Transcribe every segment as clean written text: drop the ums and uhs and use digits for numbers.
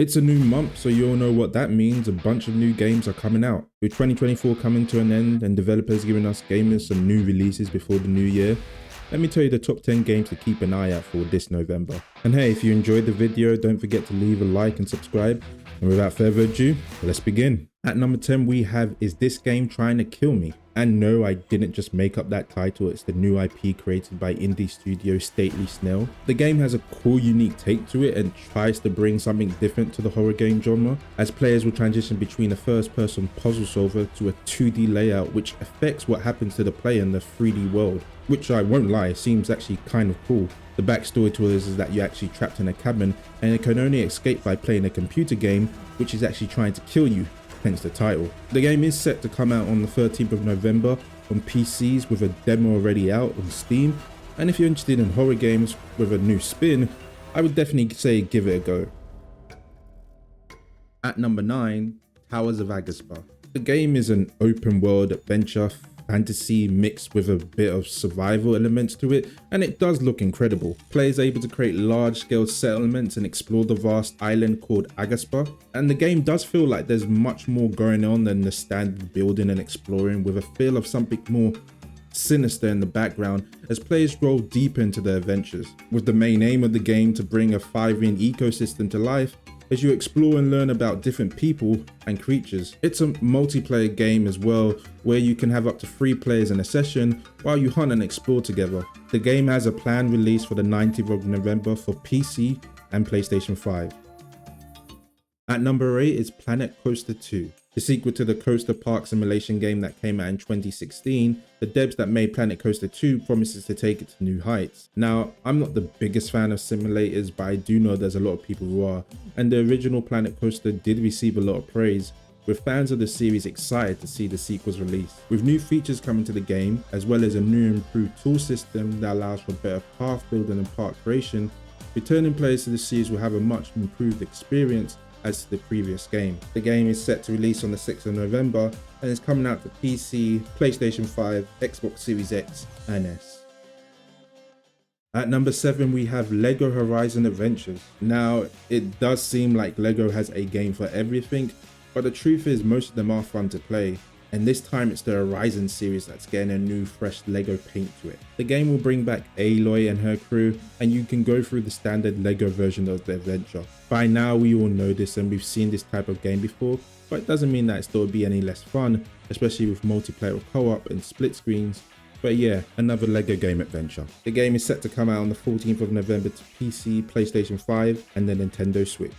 It's a new month, so you all know what that means. A bunch of new games are coming out. With 2024 coming to an end and developers giving us gamers some new releases before the new year, let me tell you the top 10 games to keep an eye out for this November. And hey, if you enjoyed the video, don't forget to leave a like and subscribe. And without further ado, let's begin. At number 10 we have Is This Game Trying to Kill Me? And no, I didn't just make up that title, it's the new IP created by indie studio S.T.A.L.K.E.R. The game has a cool, unique take to it and tries to bring something different to the horror game genre, as players will transition between a first-person puzzle solver to a 2D layout which affects what happens to the player in the 3D world, which I won't lie, seems actually kind of cool. The backstory to this is that you're actually trapped in a cabin and you can only escape by playing a computer game which is actually trying to kill you, hence the title. The game is set to come out on the 13th of November on PCs with a demo already out on Steam, and if you're interested in horror games with a new spin, I would definitely say give it a go. At number 9, Towers of Aghasba. The game is an open world adventure fantasy mixed with a bit of survival elements to it, and it does look incredible. Players are able to create large-scale settlements and explore the vast island called Aghasba, and the game does feel like there's much more going on than the standard building and exploring, with a feel of something more sinister in the background as players roll deep into their adventures, with the main aim of the game to bring a thriving ecosystem to life as you explore and learn about different people and creatures. It's a multiplayer game as well, where you can have up to 3 players in a session while you hunt and explore together. The game has a planned release for the 19th of November for PC and PlayStation 5. At number 8 is Planet Coaster 2. The sequel to the coaster park simulation game that came out in 2016, the devs that made Planet Coaster 2 promises to take it to new heights. Now, I'm not the biggest fan of simulators, but I do know there's a lot of people who are, and the original Planet Coaster did receive a lot of praise, with fans of the series excited to see the sequel's release. With new features coming to the game, as well as a new improved tool system that allows for better path building and park creation, returning players to the series will have a much improved experience as to the previous game. The game is set to release on the 6th of November and is coming out for PC, PlayStation 5, Xbox Series X and S. At number 7 we have LEGO Horizon Adventures. Now, it does seem like LEGO has a game for everything, but the truth is most of them are fun to play, and this time it's the Horizon series that's getting a new fresh LEGO paint to it. The game will bring back Aloy and her crew, and you can go through the standard LEGO version of the adventure. By now we all know this and we've seen this type of game before, but it doesn't mean that it still be any less fun, especially with multiplayer or co-op and split screens. But yeah, another LEGO game adventure. The game is set to come out on the 14th of November to PC, PlayStation 5 and the Nintendo Switch.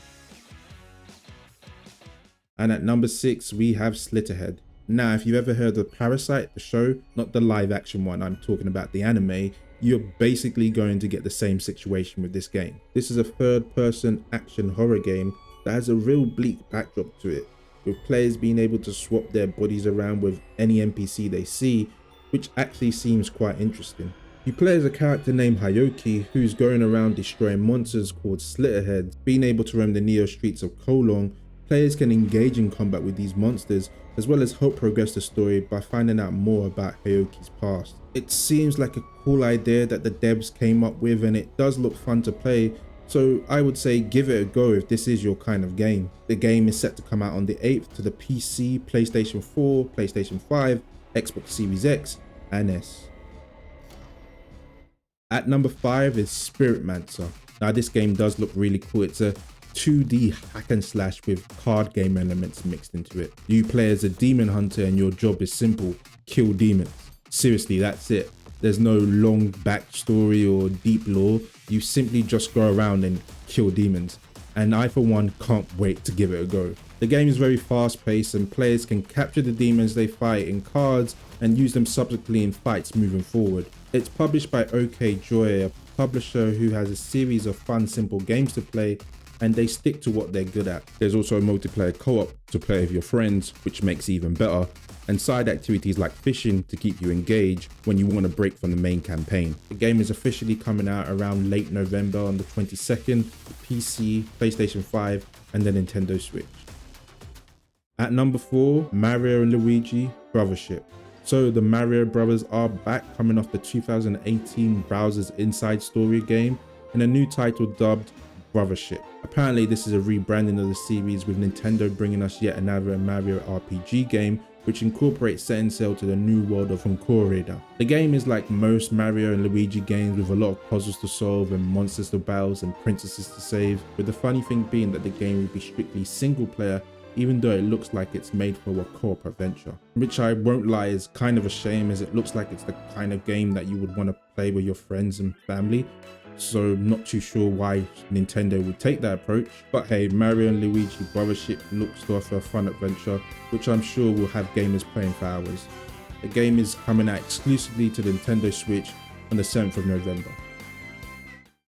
And at number 6 we have Slitterhead. Now, if you've ever heard of Parasite, the show, not the live action one, I'm talking about the anime, you're basically going to get the same situation with this game. This is a third-person action horror game that has a real bleak backdrop to it, with players being able to swap their bodies around with any NPC they see, which actually seems quite interesting. You play as a character named Hayoki, who's going around destroying monsters called Slitterheads. Being able to roam the Neo streets of Kowloon, players can engage in combat with these monsters, as well as help progress the story by finding out more about Hayoki's past. It seems like a cool idea that the devs came up with, and it does look fun to play, so I would say give it a go if this is your kind of game. The game is set to come out on the 8th to the PC, PlayStation 4, PlayStation 5, Xbox Series X and S. At number 5 is Spirit Mancer. Now this game does look really cool. It's a 2D hack and slash with card game elements mixed into it. You play as a demon hunter and your job is simple: kill demons. Seriously, that's it. There's no long backstory or deep lore. You simply just go around and kill demons. And I for one can't wait to give it a go. The game is very fast paced and players can capture the demons they fight in cards and use them subsequently in fights moving forward. It's published by OK Joy, a publisher who has a series of fun, simple games to play, and they stick to what they're good at. There's also a multiplayer co-op to play with your friends, which makes it even better, and side activities like fishing to keep you engaged when you want to break from the main campaign. The game is officially coming out around late November on the 22nd, PC, PlayStation 5 and the Nintendo Switch. At number 4, Mario and Luigi Brothership. So the Mario brothers are back, coming off the 2018 Bowser's Inside Story game in a new title dubbed Brothership. Apparently this is a rebranding of the series, with Nintendo bringing us yet another Mario RPG game which incorporates setting sail to the new world of Chornobyl. The game is like most Mario and Luigi games, with a lot of puzzles to solve and monsters to battle and princesses to save, with the funny thing being that the game will be strictly single player, even though it looks like it's made for a co-op adventure. Which I won't lie is kind of a shame, as it looks like it's the kind of game that you would want to play with your friends and family. So not too sure why Nintendo would take that approach, but hey, Mario and Luigi Brothership looks to offer a fun adventure which I'm sure will have gamers playing for hours. The game is coming out exclusively to the Nintendo Switch on the 7th of November.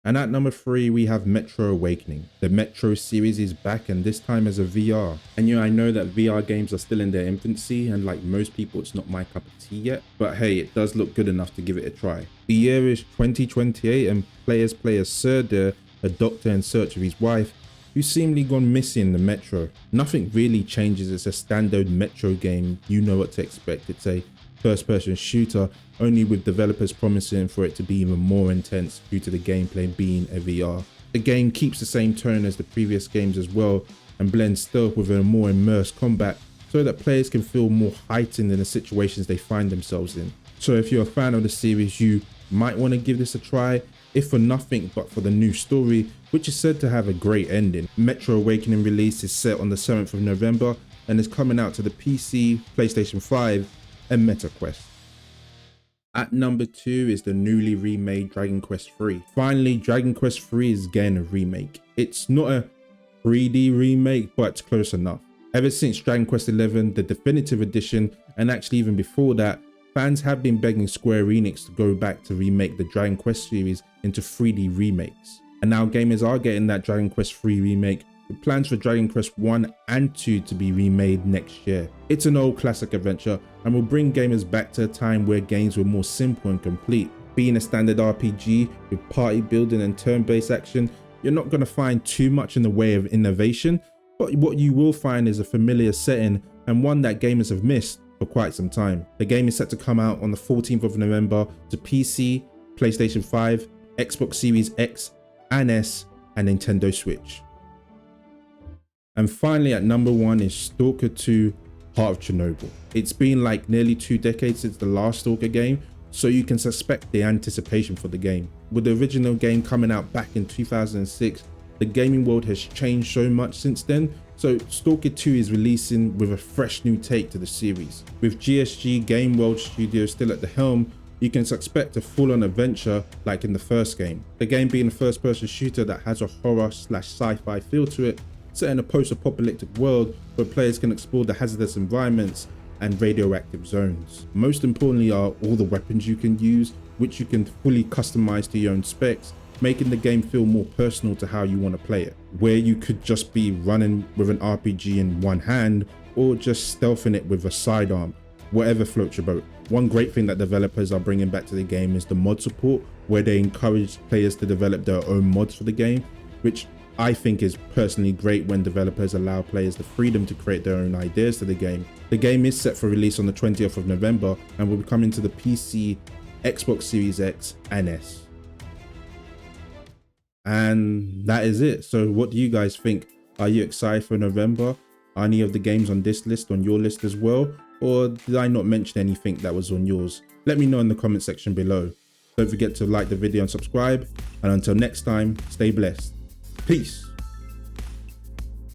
And at number 3 we have Metro Awakening. The Metro series is back, and this time as a VR. And I know that VR games are still in their infancy, and like most people it's not my cup of tea yet, but hey, it does look good enough to give it a try. The year is 2028 and players play as S.T.A.L.K.E.R, a doctor in search of his wife who's seemingly gone missing in the Metro. Nothing really changes, it's a standard Metro game, you know what to expect. It's a first-person shooter, only with developers promising for it to be even more intense due to the gameplay being a VR. The game keeps the same tone as the previous games as well, and blends stealth with a more immersed combat so that players can feel more heightened in the situations they find themselves in. So if you're a fan of the series, you might want to give this a try, if for nothing but for the new story, which is said to have a great ending. Metro Awakening release is set on the 7th of November and is coming out to the PC, PlayStation 5 and MetaQuest. At number 2 is the newly remade Dragon Quest III. Finally, Dragon Quest III is getting a remake. It's not a 3D remake, but it's close enough. Ever since Dragon Quest XI, the definitive edition, and actually even before that, fans have been begging Square Enix to go back to remake the Dragon Quest series into 3D remakes. And now gamers are getting that Dragon Quest III remake, with plans for Dragon Quest 1 and 2 to be remade next year. It's an old classic adventure and will bring gamers back to a time where games were more simple and complete. Being a standard RPG with party building and turn-based action, you're not going to find too much in the way of innovation, but what you will find is a familiar setting and one that gamers have missed for quite some time. The game is set to come out on the 14th of November to PC, PlayStation 5, Xbox Series X and S and Nintendo Switch. And finally at number 1 is S.T.A.L.K.E.R 2 Heart of Chornobyl. It's been like nearly 2 decades since the last S.T.A.L.K.E.R game, so you can suspect the anticipation for the game. With the original game coming out back in 2006, the gaming world has changed so much since then, so S.T.A.L.K.E.R 2 is releasing with a fresh new take to the series. With GSG Game World Studios still at the helm, you can expect a full-on adventure like in the first game. The game being a first-person shooter that has a horror/sci-fi feel to it, set in a post-apocalyptic world where players can explore the hazardous environments and radioactive zones. Most importantly are all the weapons you can use, which you can fully customize to your own specs, making the game feel more personal to how you want to play it. Where you could just be running with an RPG in one hand or just stealthing it with a sidearm, whatever floats your boat. One great thing that developers are bringing back to the game is the mod support, where they encourage players to develop their own mods for the game, which I think is personally great when developers allow players the freedom to create their own ideas to the game. The game is set for release on the 20th of November and will be coming to the PC, Xbox Series X and S. And that is it. So what do you guys think? Are you excited for November? Are any of the games on this list on your list as well? Or did I not mention anything that was on yours? Let me know in the comment section below. Don't forget to like the video and subscribe. And until next time, stay blessed. Peace.